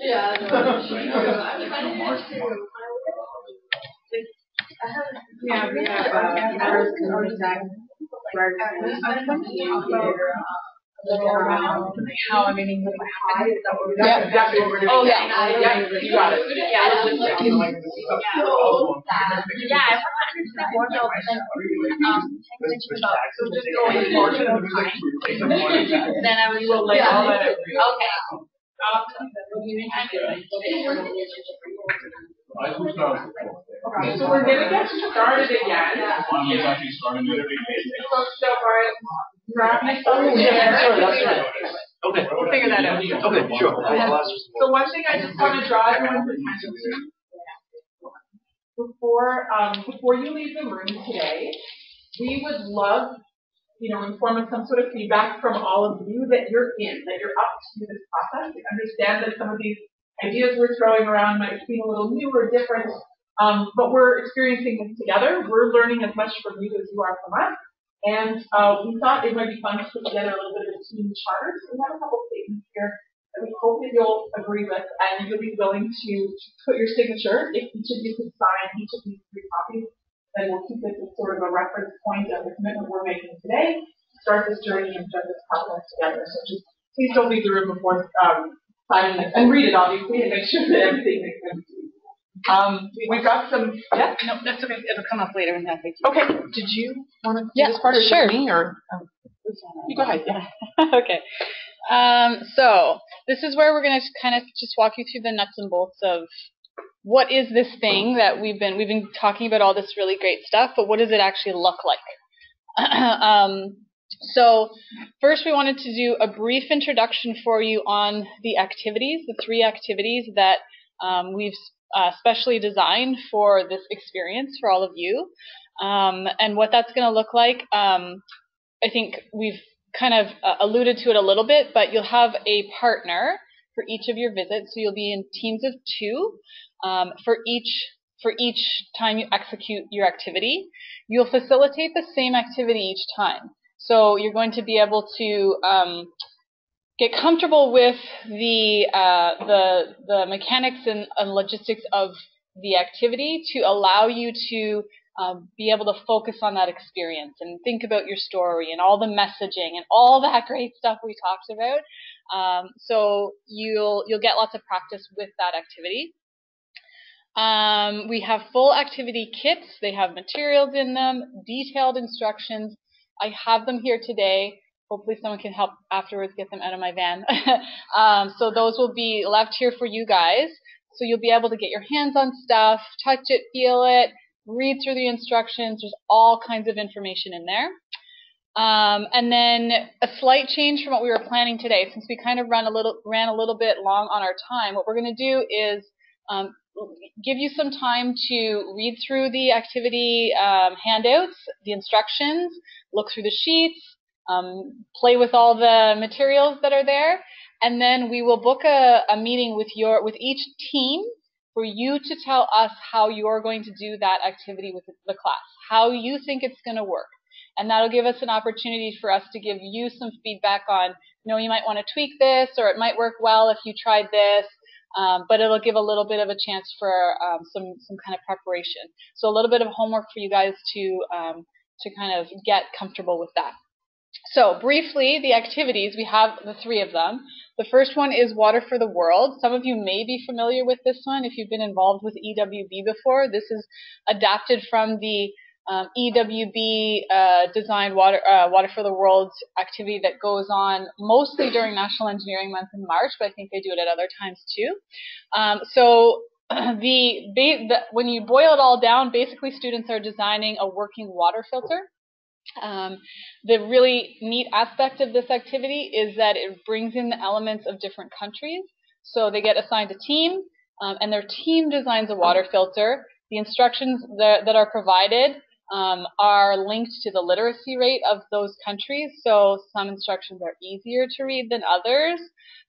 Yeah, no, I'm trying to yeah, we have how I mean, yeah, exactly what we're doing. Oh, yeah, you got it. Yeah, I want to understand more about so just going more to the time. Then I will lay all that. Okay. So we're going to get started again. Folks, don't worry. Grab my phone. That's right. Okay. We'll figure that out. Okay, sure. So one thing I just want to draw everyone's attention to before you leave the room today, we would love, inform us some sort of feedback from all of you that you're up to this process. We understand that some of these ideas we're throwing around might seem a little new or different, but we're experiencing this together. We're learning as much from you as you are from us. And we thought it might be fun to put together a little bit of a team charter. So we have a couple of statements here that we hope that you'll agree with and you'll be willing to put your signature. If each of you could sign each of these 3 copies, then we'll keep this as sort of a reference point of the commitment we're making today, start this journey and start this process together. So just please don't leave the room before signing this. And read it, obviously, and make sure that everything makes sense to you. We've got some, yeah? No, that's okay. It'll come up later in that. Okay. Did you want to do this part or sure. Me or? You go ahead. Yeah. Okay. So this is where we're going to kind of just walk you through the nuts and bolts of what is this thing that we've been talking about all this really great stuff, but what does it actually look like? So first we wanted to do a brief introduction for you on the activities, the 3 activities that we've specially designed for this experience for all of you, and what that's going to look like. I think we've kind of alluded to it a little bit, but you'll have a partner for each of your visits, so you'll be in teams of 2 for each time you execute your activity. You'll facilitate the same activity each time, so you're going to be able to get comfortable with the mechanics and logistics of the activity to allow you to be able to focus on that experience and think about your story and all the messaging and all that great stuff we talked about. So you'll get lots of practice with that activity. We have full activity kits. They have materials in them, detailed instructions. I have them here today. Hopefully someone can help afterwards get them out of my van. So those will be left here for you guys. So you'll be able to get your hands on stuff, touch it, feel it, read through the instructions. There's all kinds of information in there. And then a slight change from what we were planning today, since we kind of ran a little bit long on our time. What we're going to do is give you some time to read through the activity handouts, the instructions, look through the sheets, play with all the materials that are there, and then we will book a meeting with each team for you to tell us how you're going to do that activity with the class, how you think it's going to work. And that'll give us an opportunity for us to give you some feedback on, you might want to tweak this, or it might work well if you tried this, but it'll give a little bit of a chance for some kind of preparation. So a little bit of homework for you guys to kind of get comfortable with that. So briefly, the activities, we have the 3 of them. The first one is Water for the World. Some of you may be familiar with this one if you've been involved with EWB before. This is adapted from the EWB designed Water for the World activity that goes on mostly during National Engineering Month in March, but I think they do it at other times too. So when you boil it all down, basically students are designing a working water filter. The really neat aspect of this activity is that it brings in the elements of different countries. So they get assigned a team, and their team designs a water filter. The instructions that are provided are linked to the literacy rate of those countries. So some instructions are easier to read than others.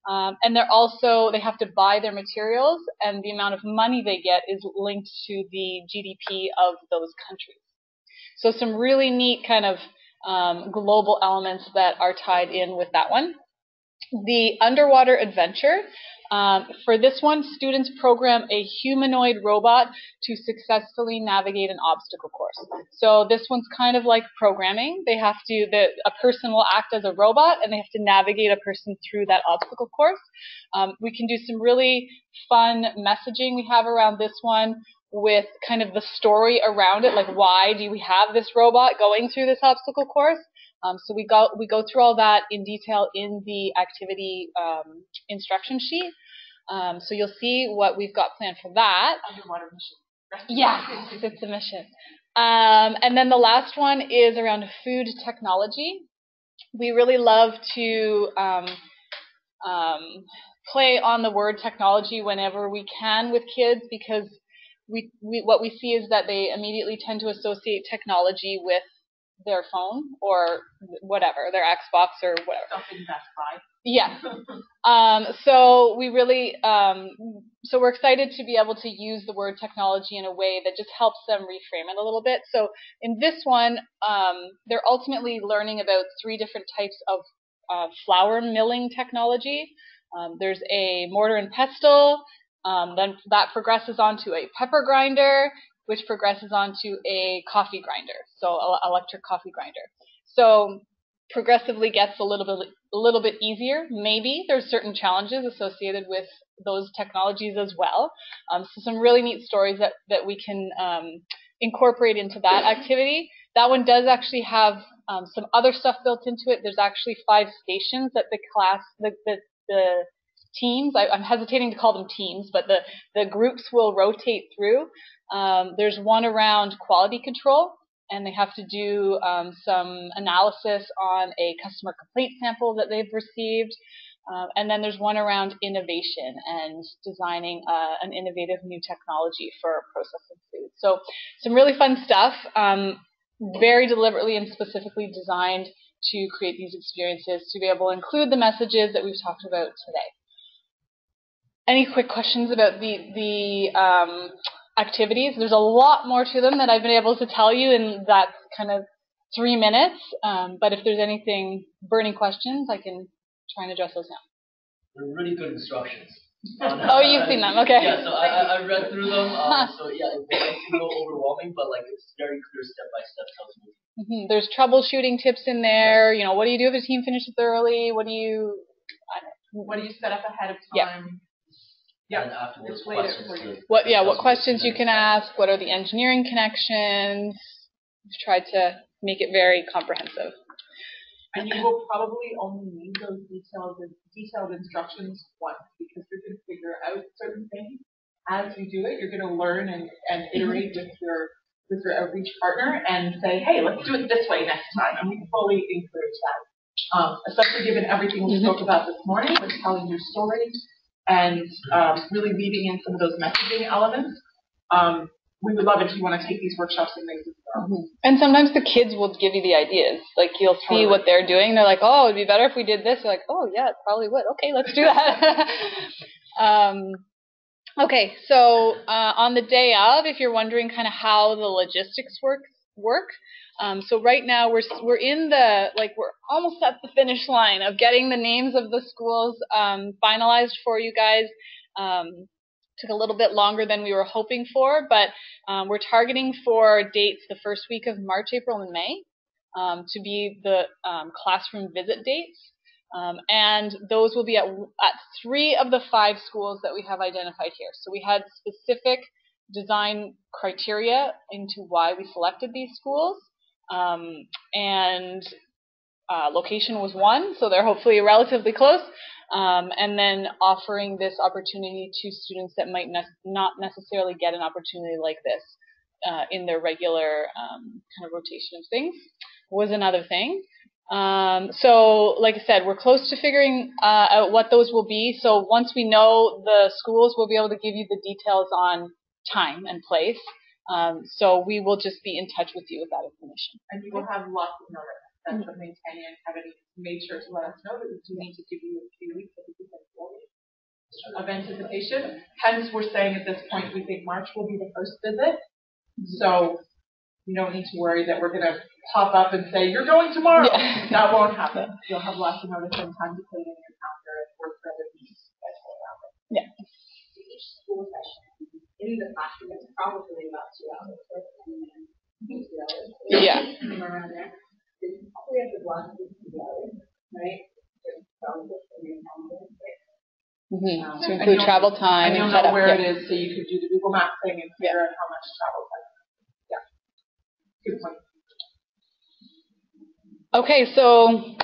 And they have to buy their materials, and the amount of money they get is linked to the GDP of those countries. So some really neat kind of global elements that are tied in with that one. The underwater adventure. For this one, students program a humanoid robot to successfully navigate an obstacle course. So this one's kind of like programming. They have to, a person will act as a robot and they have to navigate a person through that obstacle course. We can do some really fun messaging we have around this one with kind of the story around it, like why do we have this robot going through this obstacle course? So we go through all that in detail in the activity instruction sheet. So you'll see what we've got planned for that. Underwater mission. Yes, it's a mission. And then the last one is around food technology. We really love to play on the word technology whenever we can with kids, because what we see is that they immediately tend to associate technology with their phone or whatever, their Xbox or whatever. Something Best Buy. Yeah. So we really, so we're excited to be able to use the word technology in a way that just helps them reframe it a little bit. So in this one, they're ultimately learning about 3 different types of flour milling technology. There's a mortar and pestle, then that progresses onto a pepper grinder, which progresses onto a coffee grinder, so electric coffee grinder. So progressively gets a little bit easier. Maybe there's certain challenges associated with those technologies as well. So some really neat stories that we can incorporate into that activity. That one does actually have some other stuff built into it. There's actually 5 stations that the teams, I'm hesitating to call them teams, but the groups will rotate through. There's one around quality control, and they have to do some analysis on a customer complaint sample that they've received. And then there's one around innovation and designing an innovative new technology for processing food. So some really fun stuff, very deliberately and specifically designed to create these experiences to be able to include the messages that we've talked about today. Any quick questions about the activities? There's a lot more to them that I've been able to tell you in that kind of 3 minutes. But if there's anything burning questions, I can try and address those now. They're really good instructions. Oh, you've seen them, okay. Yeah, so I read through them. So yeah, it might seem a little overwhelming, but like it's very clear step-by-step tells me. Mm-hmm. There's troubleshooting tips in there. You know, what do you do if a team finishes early? What do you set up ahead of time? Yeah. Yeah. And afterwards, questions. What questions you can ask? What are the engineering connections? We've tried to make it very comprehensive. And you will probably only need those detailed instructions once, because you're going to figure out certain things as you do it. You're going to learn and iterate with your outreach partner and say, hey, let's do it this way next time. And we fully encourage that, especially given everything we spoke about this morning with telling your story and really weaving in some of those messaging elements. We would love it if you want to take these workshops and make them as well. And sometimes the kids will give you the ideas. Like, you'll see what they're doing. They're like, oh, it'd be better if we did this. You're like, oh, yeah, it probably would. Okay, let's do that. Okay, so on the day of, if you're wondering kind of how the logistics work, so right now we're we're almost at the finish line of getting the names of the schools finalized for you guys. Took a little bit longer than we were hoping for, but we're targeting for dates the first week of March, April, and May to be the classroom visit dates. And those will be at 3 of the 5 schools that we have identified here. So we had specific design criteria into why we selected these schools. And location was one, so they're hopefully relatively close. And then offering this opportunity to students that might not necessarily get an opportunity like this in their regular kind of rotation of things was another thing. So like I said, we're close to figuring out what those will be. So once we know the schools, we'll be able to give you the details on time and place. So we will just be in touch with you with that information. And you will have lots of notice. That's something Tanya and Kevin made sure to let us know, that we do need to give you a few weeks of anticipation. Hence, we're saying at this point we think March will be the first visit. So you don't need to worry that we're going to pop up and say, you're going tomorrow. Yeah. That won't happen. You'll have lots of notice and time to put it in your calendar and work for other things. Yeah. Each school session in the classroom is probably about 2 hours. Yeah. Around there. We have to block these 2 hours, right? To include travel time. And you'll know where it is, so you could do the Google Maps thing and figure out how much travel time. Yeah. Good point. Okay, so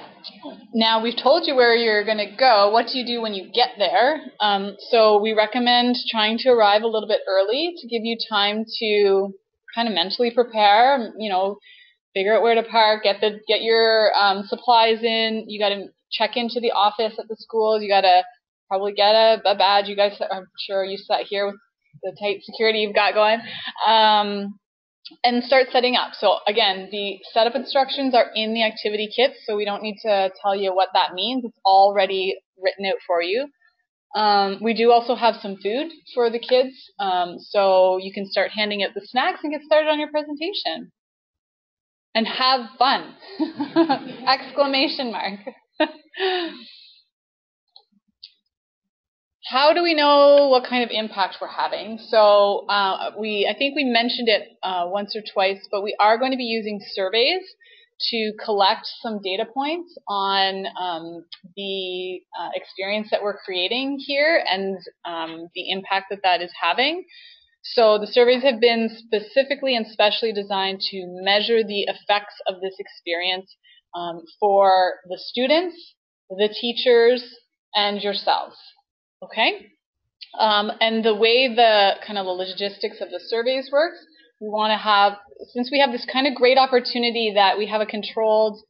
now we've told you where you're going to go. What do you do when you get there? So we recommend trying to arrive a little bit early to give you time to kind of mentally prepare, figure out where to park, get your supplies in. You got to check into the office at the schools. You got to probably get a badge. You guys, I'm sure you sat here with the tight security you've got going. And start setting up. So again, the setup instructions are in the activity kits, so we don't need to tell you what that means. It's already written out for you. We do also have some food for the kids, so you can start handing out the snacks and get started on your presentation. And have fun! Exclamation mark. How do we know what kind of impact we're having? So I think we mentioned it once or twice, but we are going to be using surveys to collect some data points on the experience that we're creating here and the impact that is having. So the surveys have been specifically and specially designed to measure the effects of this experience for the students, the teachers, and yourselves. Okay, and the way the kind of the logistics of the surveys works, we want to have, since we have this kind of great opportunity that we have a controlled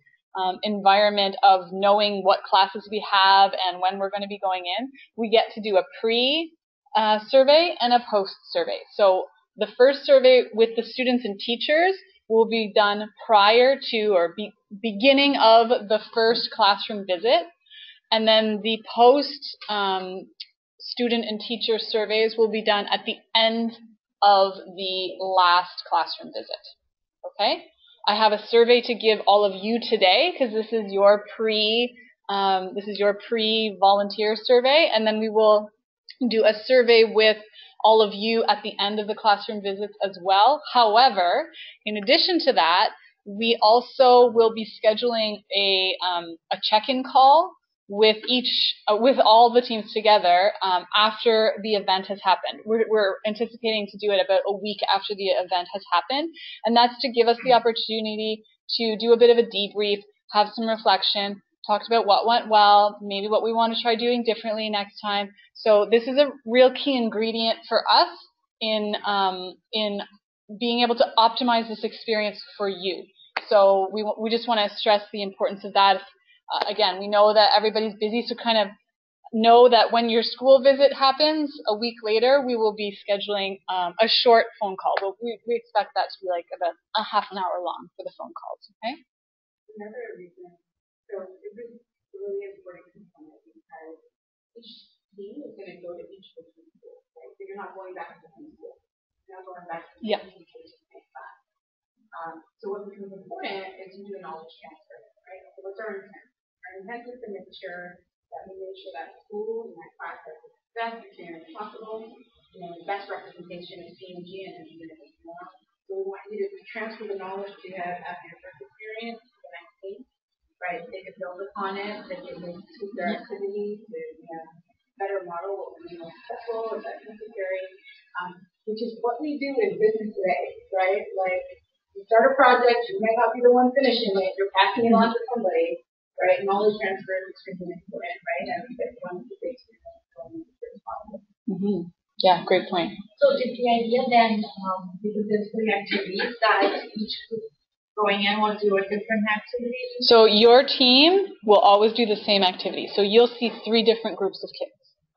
environment of knowing what classes we have and when we're going to be going in, we get to do a pre-survey and a post-survey. So the first survey with the students and teachers will be done prior to or beginning of the first classroom visit. And then the post student and teacher surveys will be done at the end of the last classroom visit. Okay? I have a survey to give all of you today because this is your pre-volunteer survey, and then we will do a survey with all of you at the end of the classroom visits as well. However, in addition to that, we also will be scheduling a check-in call with all the teams together after the event has happened. We're anticipating to do it about a week after the event has happened, and that's to give us the opportunity to do a bit of a debrief, have some reflection, talked about what went well, maybe what we want to try doing differently next time. So this is a real key ingredient for us in being able to optimize this experience for you. So we just want to stress the importance of that. Again, we know that everybody's busy, so kind of know that when your school visit happens a week later, we will be scheduling a short phone call. But we expect that to be like about a half an hour long for the phone calls, okay? Another reason, so this is a really important component because each team is going to go to each different school, right? So you're not going back to the same school. You're not going back to the same class. So what becomes important is you do a knowledge transfer, right? So what's our intent? Our intent is to make sure that we make sure that school and that class has the best experience possible, the best representation of P&G and community. So we want you to transfer the knowledge that you have after your first experience to the next team, right? They can build upon it, they can tweak their activities to better model what we know successful, if that's necessary, which is what we do in business today, right? Like, you start a project, you may not be the one finishing it, you're passing it on to somebody, right? Knowledge transfer is extremely important, right? And we get one of the big Mm-hmm. Yeah, great point. So is the idea then, because there's three activities, that each group going in will do a different activity? So your team will always do the same activity. So you'll see 3 different groups of kids.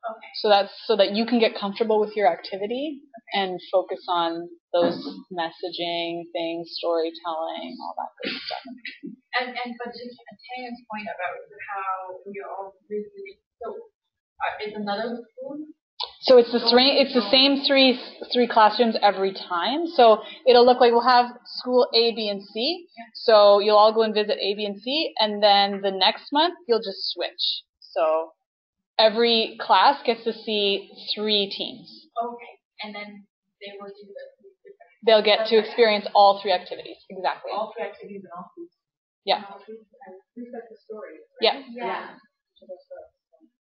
Okay. So that's so that you can get comfortable with your activity and focus on those messaging things, storytelling, all that good stuff. But to Tanya's point about how we are all really, so is another school? So it's the same three classrooms every time. So it'll look like we'll have school A, B, and C. So you'll all go and visit A, B, and C, and then the next month you'll just switch. So every class gets to see 3 teams. Okay, and then they will do the. They'll get to experience all 3 activities. Exactly. All 3 activities and all 3. Yeah. Reset the story. Yeah. Yeah.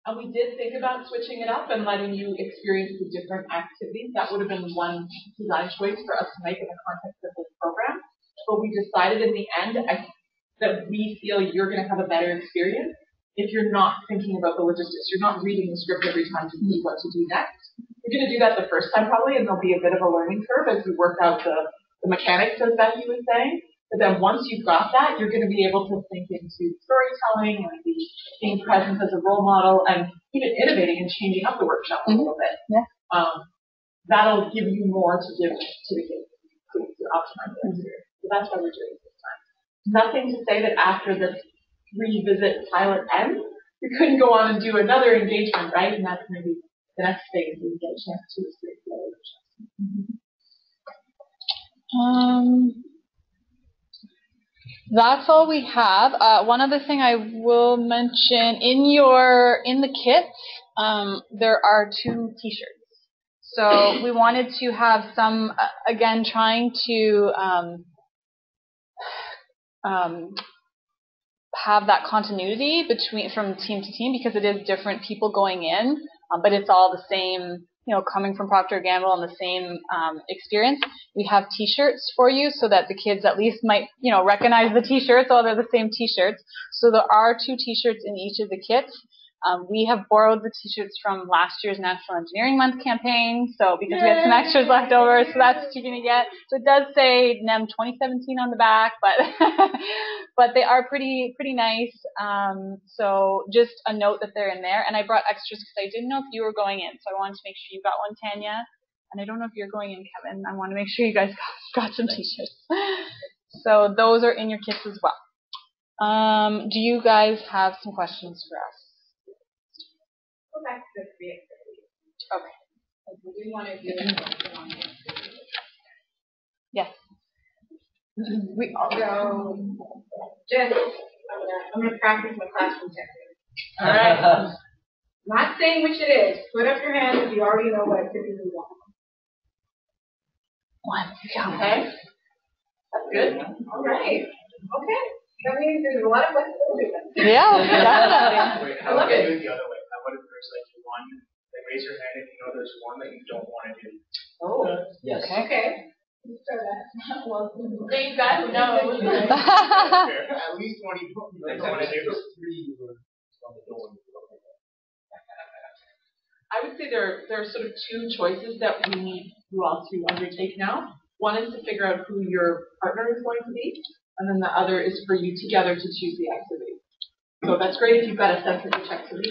And we did think about switching it up and letting you experience the different activities. That would have been one design choice for us to make in the context of this program. But we decided in the end that we feel you're going to have a better experience if you're not thinking about the logistics. You're not reading the script every time to see what to do next. You're going to do that the first time probably, and there'll be a bit of a learning curve as we work out the mechanics, as Becky was saying. But then once you've got that, you're going to be able to think into storytelling and being present as a role model and even innovating and changing up the workshop a little bit. Yeah. That'll give you more to give to the kids to optimize their experience. So that's why we're doing it this time. Nothing to say that after this 3-visit pilot ends, we couldn't go on and do another engagement, right? And that's maybe the next thing we get a chance to experience the other workshops. That's all we have. One other thing I will mention, in the kits, there are 2 T-shirts. So we wanted to have some, again, trying to have that continuity from team to team, because it is different people going in, but it's all the same. Coming from Procter & Gamble and the same experience. We have T-shirts for you so that the kids at least might, recognize the T-shirts, although they're the same T-shirts. So there are 2 T-shirts in each of the kits. We have borrowed the T-shirts from last year's National Engineering Month campaign, so because we had some extras left over, so that's what you're going to get. So it does say NEM 2017 on the back, but but they are pretty nice. So just a note that they're in there. And I brought extras because I didn't know if you were going in, so I wanted to make sure you got one, Tanya. And I don't know if you're going in, Kevin. I want to make sure you guys got some T-shirts. So those are in your kits as well. Do you guys have some questions for us? Go back to the 3 activities. Okay. We do want to do something on this. Yes. We also I'm gonna practice my classroom technique. All right. Not saying which it is. Put up your hand if you already know what activity you want. 1. Okay. That's good. All right. Okay. That means there's a lot of flexibility. Yeah, definitely. Wait, how about I do it the other way? How about if there's like one, like raise your hand if you know there's one that you don't want to do. Oh. Yes. Okay. Let's try that. Well, Same guy who knows. At least one you don't want to do. I would say there are sort of 2 choices that we need you all to undertake now. One is to figure out who your partner is going to be, and then the other is for you together to choose the activity. So that's great if you've got a sense of which activity